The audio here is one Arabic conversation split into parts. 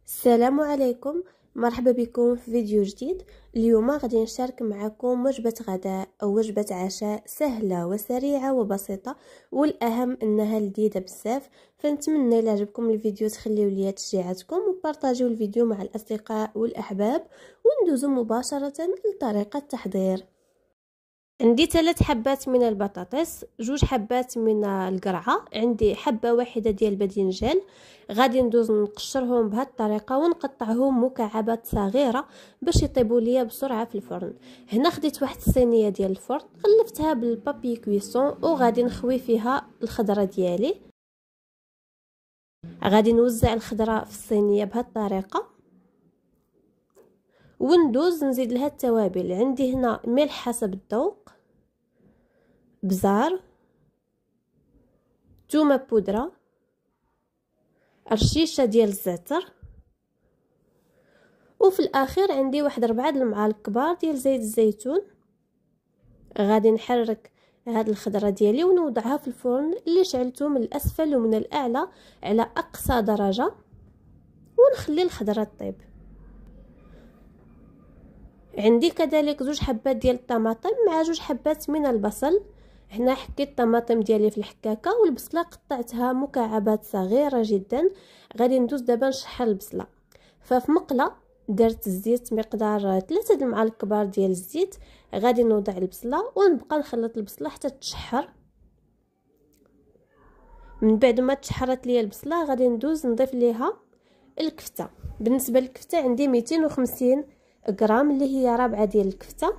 السلام عليكم. مرحبا بكم في فيديو جديد. اليوم غادي نشارك معكم وجبة غداء أو وجبة عشاء سهلة وسريعة وبسيطة، والأهم أنها لذيذة بزاف. فنتمنى إلا عجبكم الفيديو تخليو لي تشجيعاتكم وبارطاجيو الفيديو مع الأصدقاء والأحباب، وندوزو مباشرة لطريقة التحضير. عندي 3 حبات من البطاطس، 2 حبات من القرعه، عندي حبه واحده ديال الباذنجان. غادي ندوز نقشرهم بهذه الطريقه ونقطعهم مكعبات صغيره باش يطيبوا ليا بسرعه في الفرن. هنا خديت واحد الصينيه ديال الفرن، غلفتها بالبابي كويسون وغادي نخوي فيها الخضره ديالي. غادي نوزع الخضره في الصينيه بهذه الطريقه وندوز نزيد لها التوابل. عندي هنا ملح حسب الذوق، بزار، ثومه بودره، رشيشه ديال الزعتر، وفي الاخير عندي واحد 4 المعالق كبار ديال زيت الزيتون. غادي نحرك هاد الخضره ديالي ونوضعها في الفرن اللي شعلته من الاسفل ومن الاعلى على اقصى درجه، ونخلي الخضره طيب. عندي كذلك 2 حبات ديال الطماطم مع 2 حبات من البصل. هنا حكيت الطماطم ديالي في الحكاكه، والبصله قطعتها مكعبات صغيره جدا. غادي ندوز دابا نشحر البصله. ففي مقله درت الزيت مقدار 3 المعالق كبار ديال الزيت. غادي نوضع البصله ونبقى نخلط البصله حتى تشحر. من بعد ما تشحرت ليا البصله غادي ندوز نضيف ليها الكفته. بالنسبه للكفته عندي 250 غرام اللي هي رابعه ديال الكفته.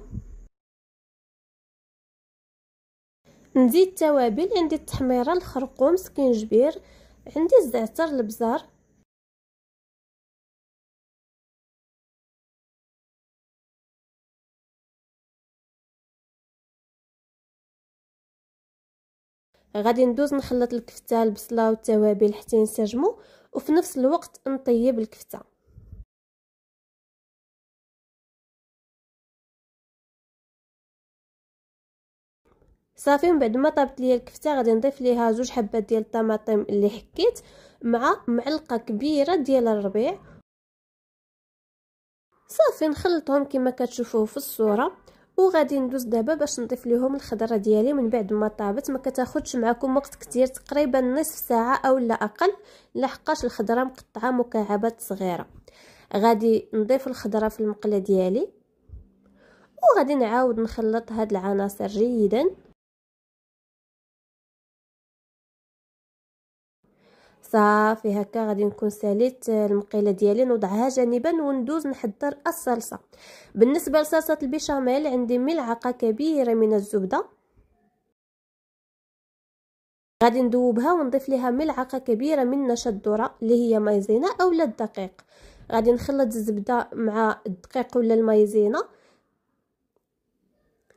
نزيد التوابل، عندي التحميره، الخرقوم، سكينجبير، عندي الزعتر، البزار. غادي ندوز نخلط الكفته، البصله والتوابل حتى ينسجموا، وفي نفس الوقت نطيب الكفته. صافي، من بعد ما طابت ليا الكفته غادي نضيف ليها 2 حبات ديال الطماطم اللي حكيت مع معلقه كبيره ديال الربيع. صافي نخلطهم كما كتشوفوا في الصوره. وغادي ندوز دابا باش نضيف لهم الخضره ديالي من بعد ما طابت. ما كتاخذش معكم وقت كتير، تقريبا نصف ساعه او لا اقل، لحقاش الخضره مقطعه مكعبات صغيره. غادي نضيف الخضره في المقله ديالي وغادي نعاود نخلط هاد العناصر جيدا. صافي هكا غادي نكون ساليت المقيله ديالي، نوضعها جانبا وندوز نحضر الصلصه. بالنسبه لصلصه البيشاميل عندي ملعقه كبيره من الزبده. غادي ندوبها ونضيف ليها ملعقه كبيره من نشا الذره اللي هي مايزينا اولا الدقيق. غادي نخلط الزبده مع الدقيق ولا المايزينا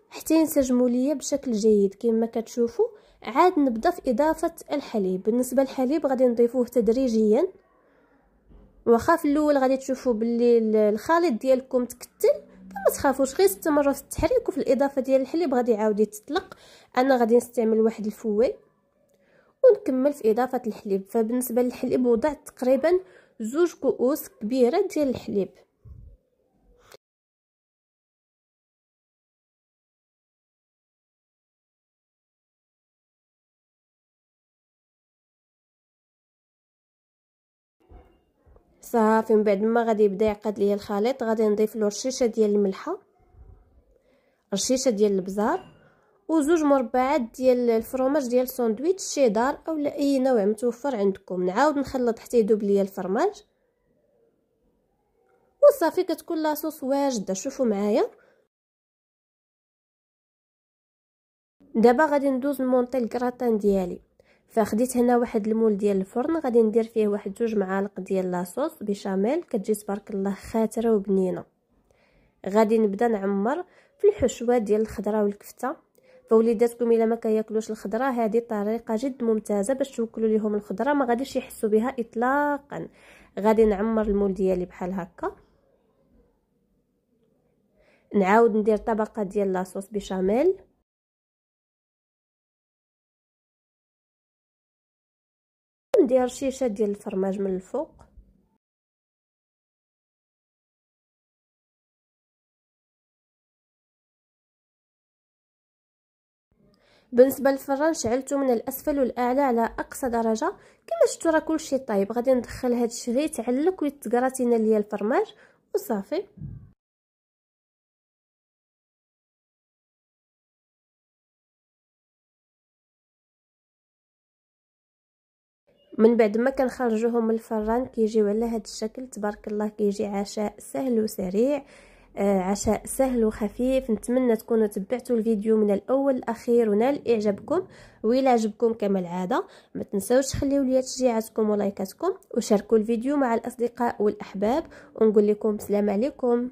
حتى ينسجموا ليا بشكل جيد كما كتشوفوا. عاد نبدا في اضافه الحليب. بالنسبه للحليب غادي نضيفوه تدريجيا، واخا في الاول غادي تشوفوا باللي الخليط ديالكم تكتل، فما تخافوش، غير استمروا في التحريك وفي الاضافه ديال الحليب غادي يعاود يتطلق. انا غادي نستعمل واحد الفوي ونكمل في اضافه الحليب. فبالنسبه للحليب وضعت تقريبا 2 كؤوس كبيره ديال الحليب. صافي، من بعد ما غادي يبدا يعقد ليا الخليط غادي نضيف له رشيشه ديال الملحه، رشيشه ديال البزار، وزوج مربعات ديال الفرماج ديال ساندويتش شيدار اولا اي نوع متوفر عندكم. نعاود نخلط حتى يذوب ليا الفرماج وصافي كتكون لاصوص واجده. شوفوا معايا. دابا غادي ندوز نمونطي الكراتان ديالي. فخديت هنا واحد المول ديال الفرن، غادي ندير فيه واحد 2 معالق ديال لاصوص بيشاميل، كتجي تبارك الله خاتره وبنينه. غادي نبدا نعمر في الحشوه ديال الخضره والكفته. فوليداتكم الا ما كياكلوش الخضره، هذه طريقه جد ممتازه باش توكلوا لهم الخضره، ما غاديش يحسوا بها اطلاقا. غادي نعمر المول ديالي بحال هكا. نعاود ندير طبقه ديال لاصوص بيشاميل، ندير شيشه ديال الفرماج من الفوق. بالنسبه للفران شعلته من الاسفل والاعلى على اقصى درجه. كما شفتوا راه كلشي طايب. غادي ندخل هذا الشيء غير يتعلق ويتكراتينا ليا الفرماج وصافي. من بعد ما كنخرجوهم من الفران كيجيو على هذا الشكل تبارك الله. كيجي عشاء سهل وسريع، عشاء سهل وخفيف. نتمنى تكونوا تبعتوا الفيديو من الاول للاخير ونال اعجابكم. وإلا عجبكم كما العاده ما تنساوش تخليو لي تشجيعاتكم ولايكاتكم وشاركوا الفيديو مع الاصدقاء والاحباب. ونقول لكم السلام عليكم.